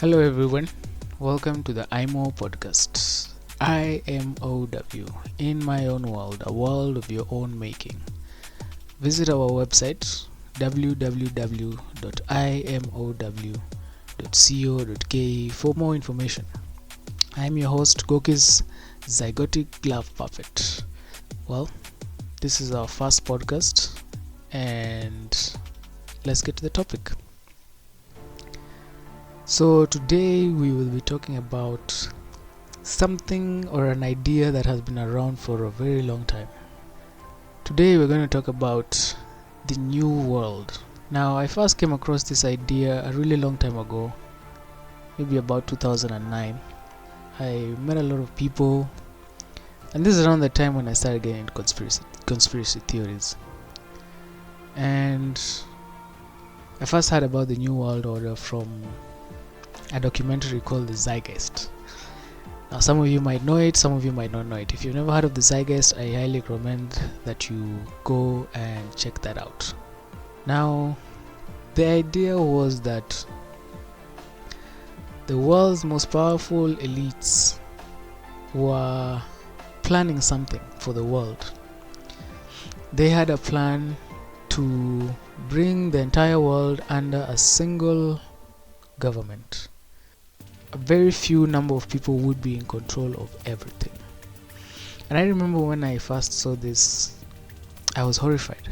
Hello everyone, welcome to the IMO podcast. IMOW, in my own world, a world of your own making. Visit our website www.imow.co.ke for more information. I'm your host Gokis Zygotic Glove Puppet. Well, this is our first podcast and let's get to the topic. So today we will be talking about something or an idea that has been around for a very long time. Today we're going to talk about the new world. Now, I first came across this idea a really long time ago, maybe about 2009. I met a lot of people, and this is around the time when I started getting into conspiracy theories. And I first heard about the new world order from a documentary called The Zeitgeist. Now, some of you might know it, some of you might not know it. If you've never heard of The Zeitgeist, I highly recommend that you go and check that out. Now, the idea was that the world's most powerful elites were planning something for the world. They had a plan to bring the entire world under a single government. A very few number of people would be in control of everything. And I remember when I first saw this, I was horrified.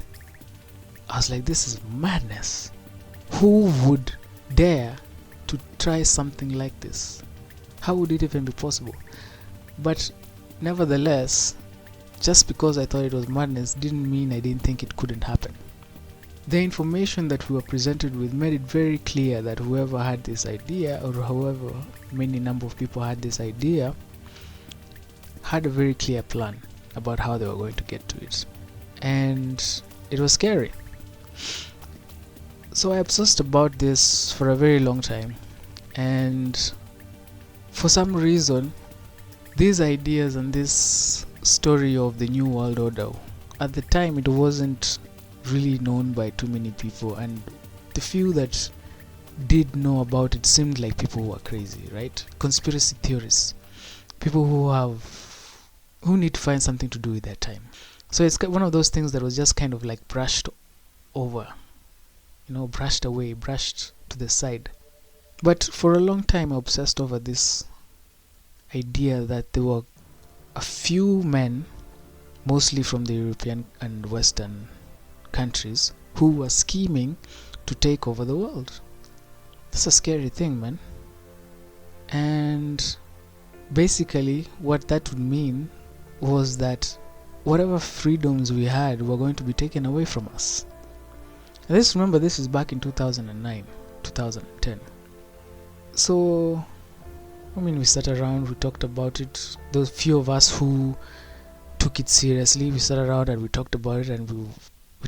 I was like, this is madness. Who would dare to try something like this? How would it even be possible? But nevertheless, just because I thought it was madness didn't mean I didn't think it couldn't happen. The information that we were presented with made it very clear that whoever had this idea, or however many number of people had this idea, had a very clear plan about how they were going to get to it. And it was scary. So I obsessed about this for a very long time. And for some reason, these ideas and this story of the New World Order, at the time it wasn't really known by too many people, and the few that did know about it seemed like people who are crazy, right? Conspiracy theorists, people who need to find something to do with their time. So it's one of those things that was just kind of like brushed over, brushed away, brushed to the side. But for a long time I obsessed over this idea that there were a few men, mostly from the European and Western countries, who were scheming to take over the world. That's a scary thing, man. And basically what that would mean was that whatever freedoms we had were going to be taken away from us. And remember, this is back in 2009, 2010. So, we sat around, we talked about it. Those few of us who took it seriously, we sat around and we talked about it, and we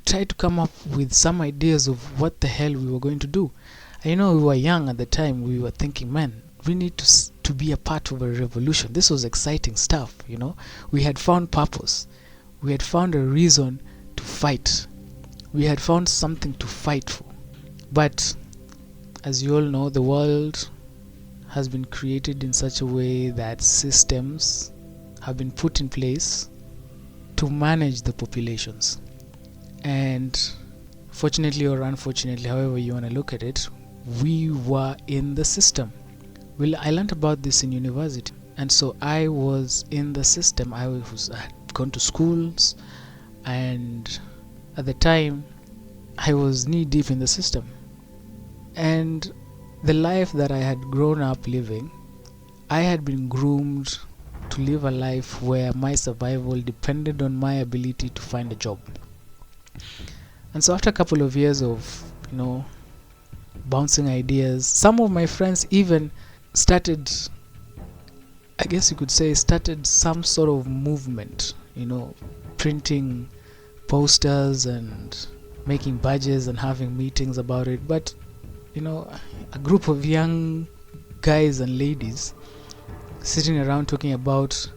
tried to come up with some ideas of what the hell we were going to do. And we were young at the time. We were thinking, man, we need to be a part of a revolution. This was exciting stuff. We had found purpose. We had found a reason to fight. We had found something to fight for. But as you all know, the world has been created in such a way that systems have been put in place to manage the populations. And fortunately or unfortunately, however you want to look at it, we were in the system. Well, I learned about this in university, and so I was in the system. I had gone to schools, and at the time I was knee deep in the system. And the life that I had grown up living, I had been groomed to live a life where my survival depended on my ability to find a job. And so after a couple of years of bouncing ideas, some of my friends even started, I guess you could say, some sort of movement, printing posters and making badges and having meetings about it. But a group of young guys and ladies sitting around talking about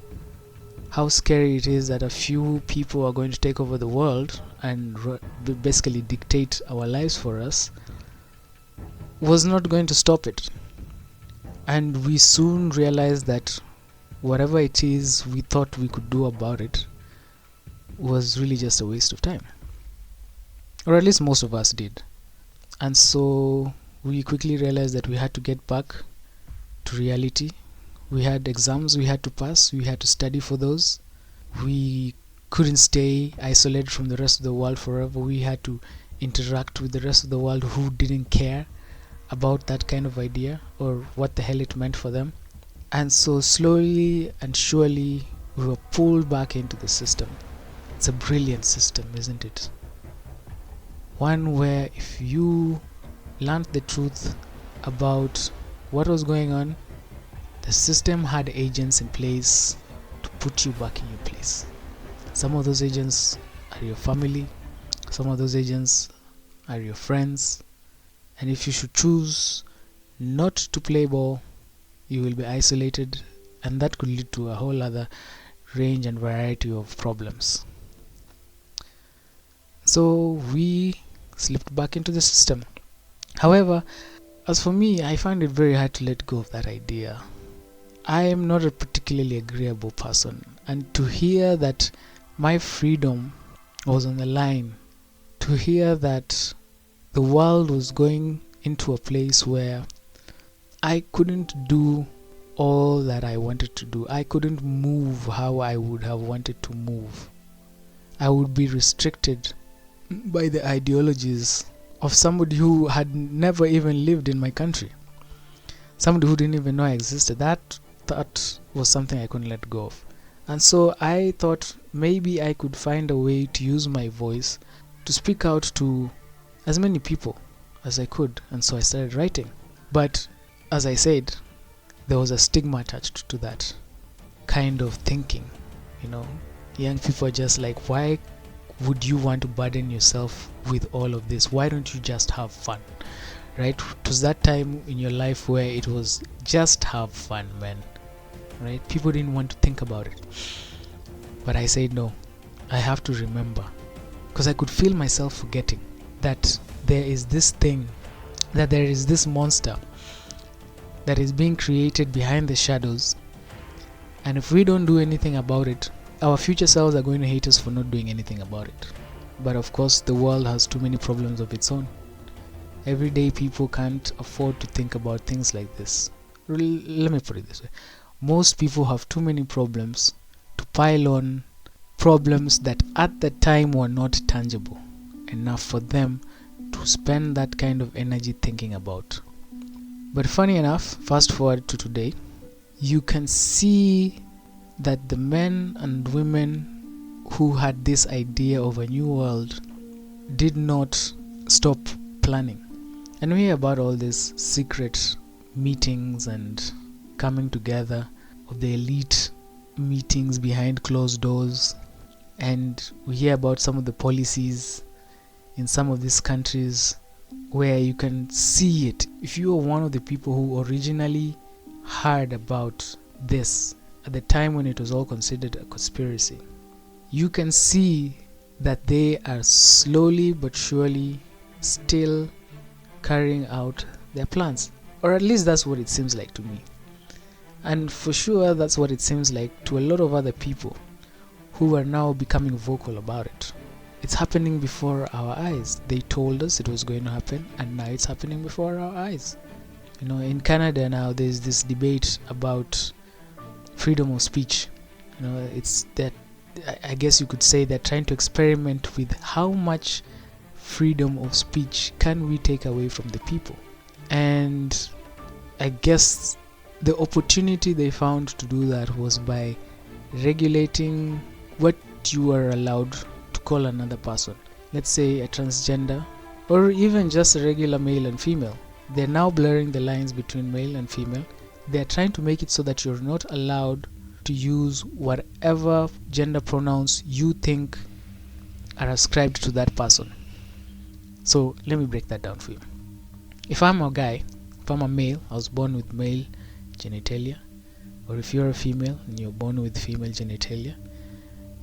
how scary it is that a few people are going to take over the world and basically dictate our lives for us, was not going to stop it. And we soon realized that whatever it is we thought we could do about it was really just a waste of time. Or at least most of us did. And so we quickly realized that we had to get back to reality. We had exams we had to pass, we had to study for those. We couldn't stay isolated from the rest of the world forever. We had to interact with the rest of the world who didn't care about that kind of idea or what the hell it meant for them. And so slowly and surely we were pulled back into the system. It's a brilliant system, isn't it? One where if you learned the truth about what was going on, the system had agents in place to put you back in your place. Some of those agents are your family, some of those agents are your friends, and if you should choose not to play ball, you will be isolated, and that could lead to a whole other range and variety of problems. So we slipped back into the system. However, as for me, I find it very hard to let go of that idea. I am not a particularly agreeable person, and to hear that my freedom was on the line, to hear that the world was going into a place where I couldn't do all that I wanted to do, I couldn't move how I would have wanted to move, I would be restricted by the ideologies of somebody who had never even lived in my country, somebody who didn't even know I existed. That was something I couldn't let go of. And so I thought maybe I could find a way to use my voice to speak out to as many people as I could. And so I started writing. But as I said, there was a stigma attached to that kind of thinking. Young people are just like, why would you want to burden yourself with all of this? Why don't you just have fun? Right? It was that time in your life where it was just have fun, man. Right? People didn't want to think about it. But I said no. I have to remember, because I could feel myself forgetting that there is this thing, that there is this monster that is being created behind the shadows, and if we don't do anything about it, our future selves are going to hate us for not doing anything about it. But of course, the world has too many problems of its own. Everyday people can't afford to think about things like this. Let me put it this way. Most people have too many problems to pile on problems that at the time were not tangible enough for them to spend that kind of energy thinking about. But funny enough, fast forward to today, you can see that the men and women who had this idea of a new world did not stop planning. And we hear about all these secret meetings and coming together of the elite meetings behind closed doors, and we hear about some of the policies in some of these countries where you can see it. If you are one of the people who originally heard about this at the time when it was all considered a conspiracy, you can see that they are slowly but surely still carrying out their plans, or at least that's what it seems like to me. And for sure that's what it seems like to a lot of other people who are now becoming vocal about it. It's happening before our eyes. They told us it was going to happen, and now it's happening before our eyes. In Canada now there's this debate about freedom of speech. It's that, I guess you could say, they're trying to experiment with how much freedom of speech can we take away from the people. And I guess the opportunity they found to do that was by regulating what you are allowed to call another person. Let's say a transgender, or even just a regular male and female. They're now blurring the lines between male and female. They're trying to make it so that you're not allowed to use whatever gender pronouns you think are ascribed to that person. So let me break that down for you. If I'm a guy, if I'm a male, I was born with male genitalia, or if you're a female and you're born with female genitalia,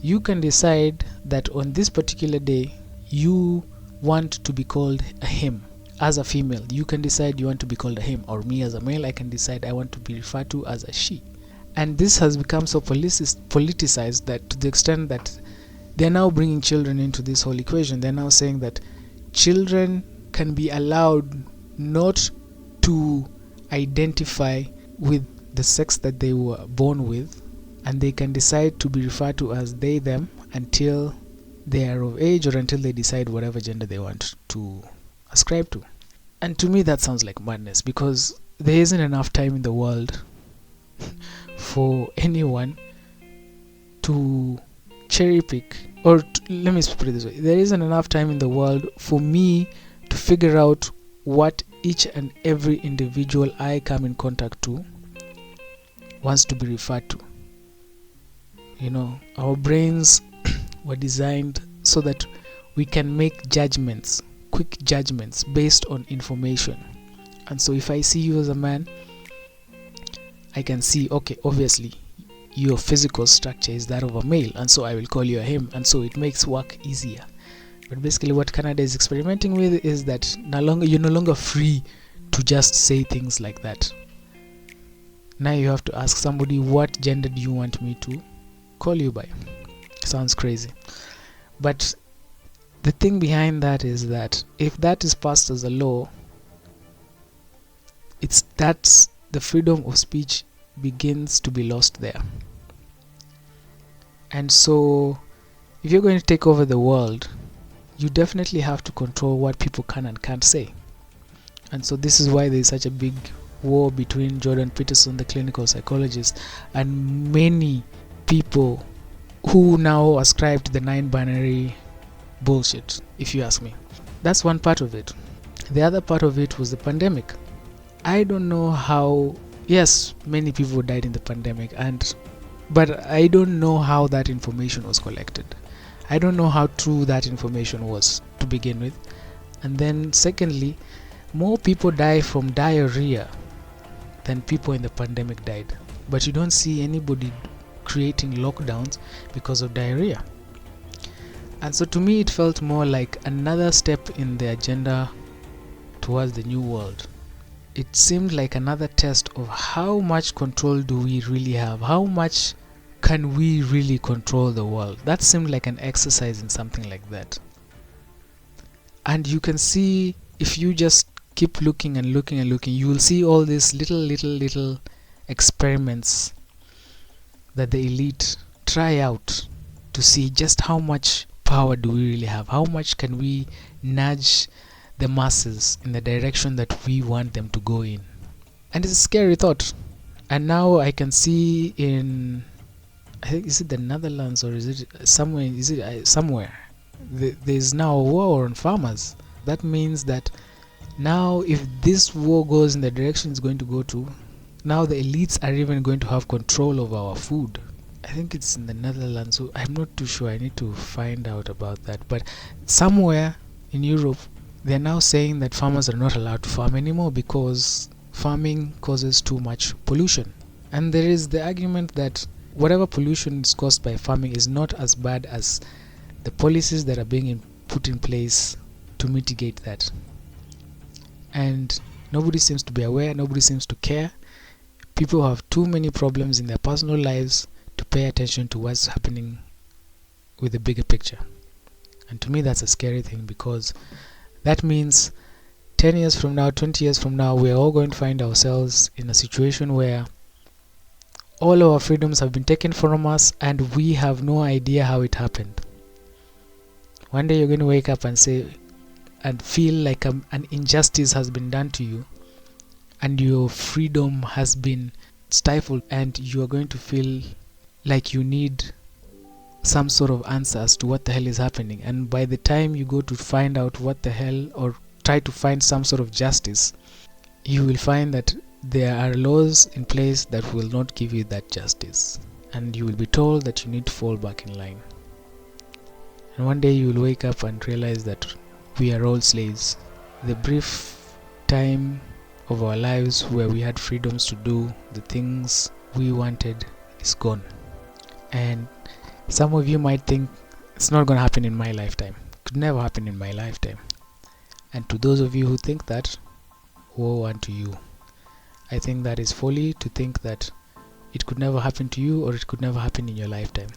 you can decide that on this particular day you want to be called a him. as a female, you can decide you want to be called a him, or me as a male, I can decide I want to be referred to as a she. And this has become so politicized that to the extent that they're now bringing children into this whole equation. They're now saying that children can be allowed not to identify with the sex that they were born with, and they can decide to be referred to as they, them until they are of age, or until they decide whatever gender they want to ascribe to. And to me that sounds like madness, because there isn't enough time in the world for anyone to cherry pick, or let me put it this way, there isn't enough time in the world for me to figure out what each and every individual I come in contact to wants to be referred to. You know, our brains were designed so that we can make judgments, quick judgments based on information. And so if I see you as a man, I can see, okay, obviously your physical structure is that of a male, and so I will call you a him, and so it makes work easier. But basically what Canada is experimenting with is that you're no longer free to just say things like that. Now you have to ask somebody, what gender do you want me to call you by? Sounds crazy. But the thing behind that is that if that is passed as a law, that's the freedom of speech begins to be lost there. And so if you're going to take over the world, you definitely have to control what people can and can't say. And so this is why there is such a big war between Jordan Peterson, the clinical psychologist, and many people who now ascribe to the non-binary bullshit, if you ask me. That's one part of it. The other part of it was the pandemic. I don't know how, yes, many people died in the pandemic, but I don't know how that information was collected. I don't know how true that information was to begin with. And then secondly, more people die from diarrhea than people in the pandemic died. But you don't see anybody creating lockdowns because of diarrhea. And so to me it felt more like another step in the agenda towards the new world. It seemed like another test of how much control do we really have? How much can we really control the world? That seemed like an exercise in something like that. And you can see, if you just keep looking and looking and looking, you will see all these little experiments that the elite try out to see just how much power do we really have, how much can we nudge the masses in the direction that we want them to go in. And it's a scary thought. And now I can see in, I think, is it the Netherlands or is it somewhere, there's now a war on farmers. That means that now if this war goes in the direction it's going to go to, now the elites are even going to have control of our food. I think it's in the Netherlands, so I'm not too sure. I need to find out about that. But somewhere in Europe, they're now saying that farmers are not allowed to farm anymore because farming causes too much pollution. And there is the argument that whatever pollution is caused by farming is not as bad as the policies that are being put in place to mitigate that. And nobody seems to be aware, nobody seems to care. People have too many problems in their personal lives to pay attention to what's happening with the bigger picture. And to me that's a scary thing, because that means 10 years from now, 20 years from now, we're all going to find ourselves in a situation where all our freedoms have been taken from us and we have no idea how it happened. One day you're going to wake up and say and feel like an injustice has been done to you and your freedom has been stifled, and you are going to feel like you need some sort of answers to what the hell is happening. And by the time you go to find out what the hell, or try to find some sort of justice, you will find that there are laws in place that will not give you that justice, and you will be told that you need to fall back in line. And one day you will wake up and realize that we are all slaves. The brief time of our lives where we had freedoms to do the things we wanted is gone. And some of you might think it's not going to happen in my lifetime. It could never happen in my lifetime. And to those of you who think that, woe unto you. I think that is folly to think that it could never happen to you or it could never happen in your lifetime.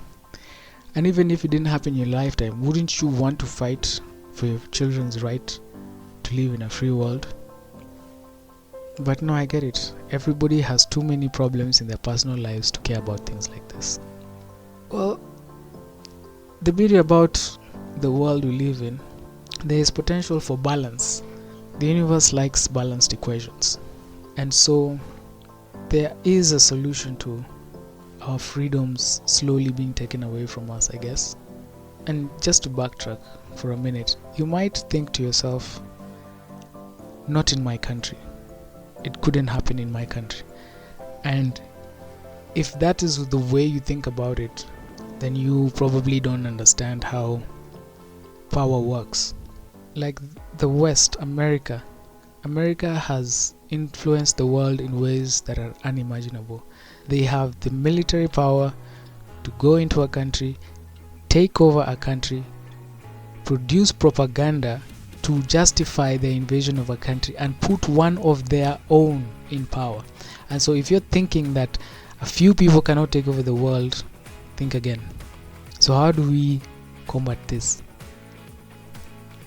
And even if it didn't happen in your lifetime, wouldn't you want to fight for your children's right to live in a free world? But no, I get it. Everybody has too many problems in their personal lives to care about things like this. Well, the beauty about the world we live in, there is potential for balance. The universe likes balanced equations. And so there is a solution to our freedoms slowly being taken away from us, I guess. And just to backtrack for a minute, you might think to yourself, not in my country. It couldn't happen in my country. And if that is the way you think about it, then you probably don't understand how power works. Like the West, America has influenced the world in ways that are unimaginable. They have the military power to go into a country, take over a country, produce propaganda to justify the invasion of a country and put one of their own in power. And so if you're thinking that a few people cannot take over the world, think again. So how do we combat this?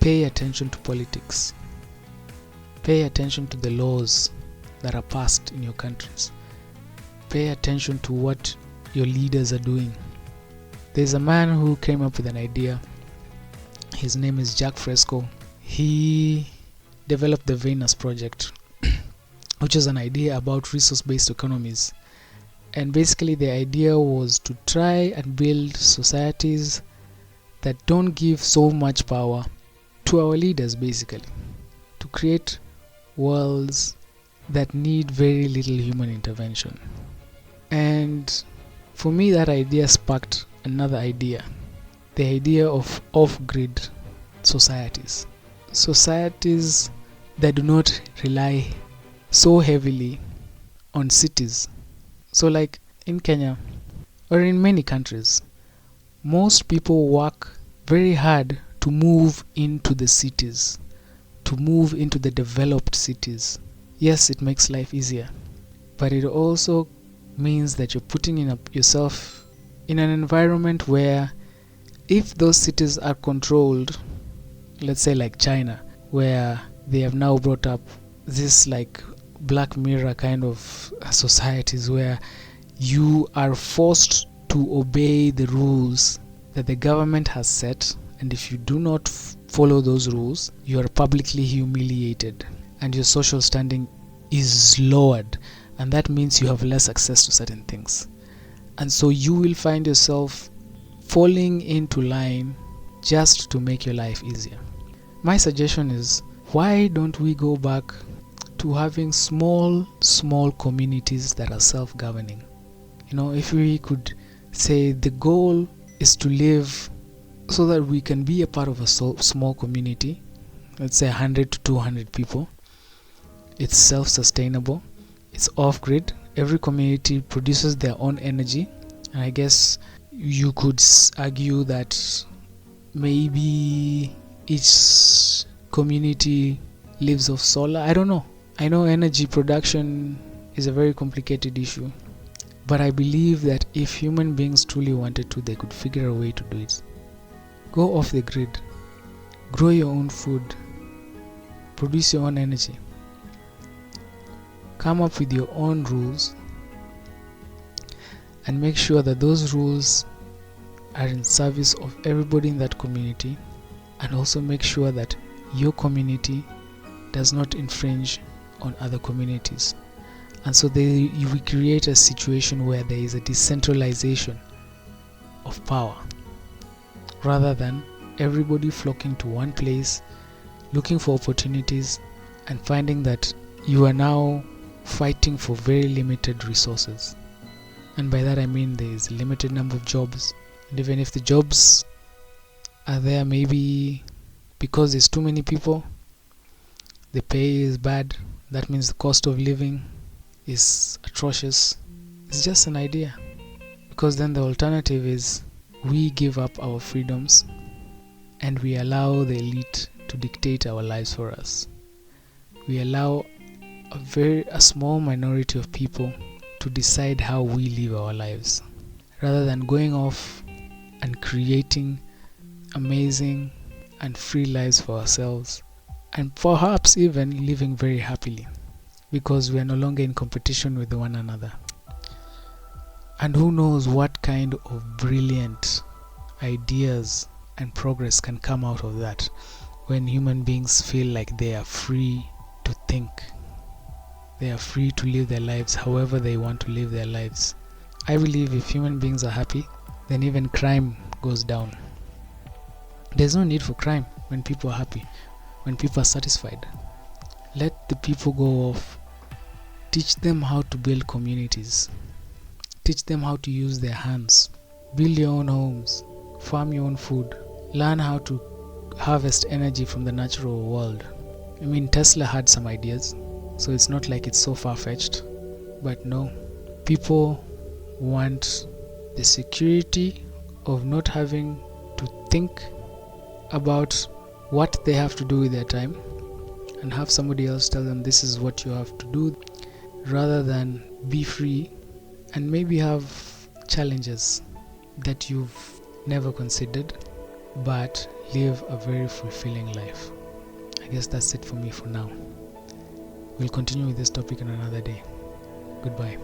Pay attention to politics. Pay attention to the laws that are passed in your countries. Pay attention to what your leaders are doing. There's a man who came up with an idea. His name is Jack Fresco. He developed the Venus Project, which is an idea about resource-based economies. And basically the idea was to try and build societies that don't give so much power to our leaders, basically. To create worlds that need very little human intervention. And for me, that idea sparked another idea. The idea of off-grid societies. Societies that do not rely so heavily on cities. So like in Kenya or in many countries, most people work very hard to move into the cities, to move into the developed cities. Yes, it makes life easier, but it also means that you're putting yourself in an environment where if those cities are controlled, let's say like China, where they have now brought up this like Black Mirror kind of societies where you are forced to obey the rules that the government has set, and if you do not follow those rules, you are publicly humiliated and your social standing is lowered, and that means you have less access to certain things. And so you will find yourself falling into line just to make your life easier. My suggestion is, why don't we go back to having small communities that are self-governing? You know, if we could say the goal is to live so that we can be a part of a small community, let's say 100 to 200 people. It's self-sustainable, it's off-grid, every community produces their own energy, and I guess you could argue that maybe each community lives off solar. I don't know. I know energy production is a very complicated issue, but I believe that if human beings truly wanted to, they could figure a way to do it. Go off the grid, grow your own food, produce your own energy, come up with your own rules, and make sure that those rules are in service of everybody in that community, and also make sure that your community does not infringe on other communities. And so we create a situation where there is a decentralization of power, rather than everybody flocking to one place, looking for opportunities, and finding that you are now fighting for very limited resources. And by that I mean there is a limited number of jobs, and even if the jobs are there, maybe because there's too many people, the pay is bad. That means the cost of living is atrocious. It's just an idea, because then the alternative is we give up our freedoms and we allow the elite to to dictate our lives for us. We allow a small minority of people to decide how we live our lives, rather than going off and creating amazing and free lives for ourselves, and perhaps even living very happily, because we are no longer in competition with one another. And who knows what kind of brilliant ideas and progress can come out of that, when human beings feel like they are free to think. They are free to live their lives however they want to live their lives. I believe if human beings are happy, then even crime goes down. There's no need for crime when people are happy, when people are satisfied. Let the people go off. Teach them how to build communities. Teach them how to use their hands. Build your own homes. Farm your own food. Learn how to harvest energy from the natural world. I mean, Tesla had some ideas, so it's not like it's so far-fetched. But no, people want the security of not having to think about what they have to do with their time and have somebody else tell them this is what you have to do, rather than be free and maybe have challenges that you've never considered, but live a very fulfilling life. I guess that's it for me for now. We'll continue with this topic on another day. Goodbye.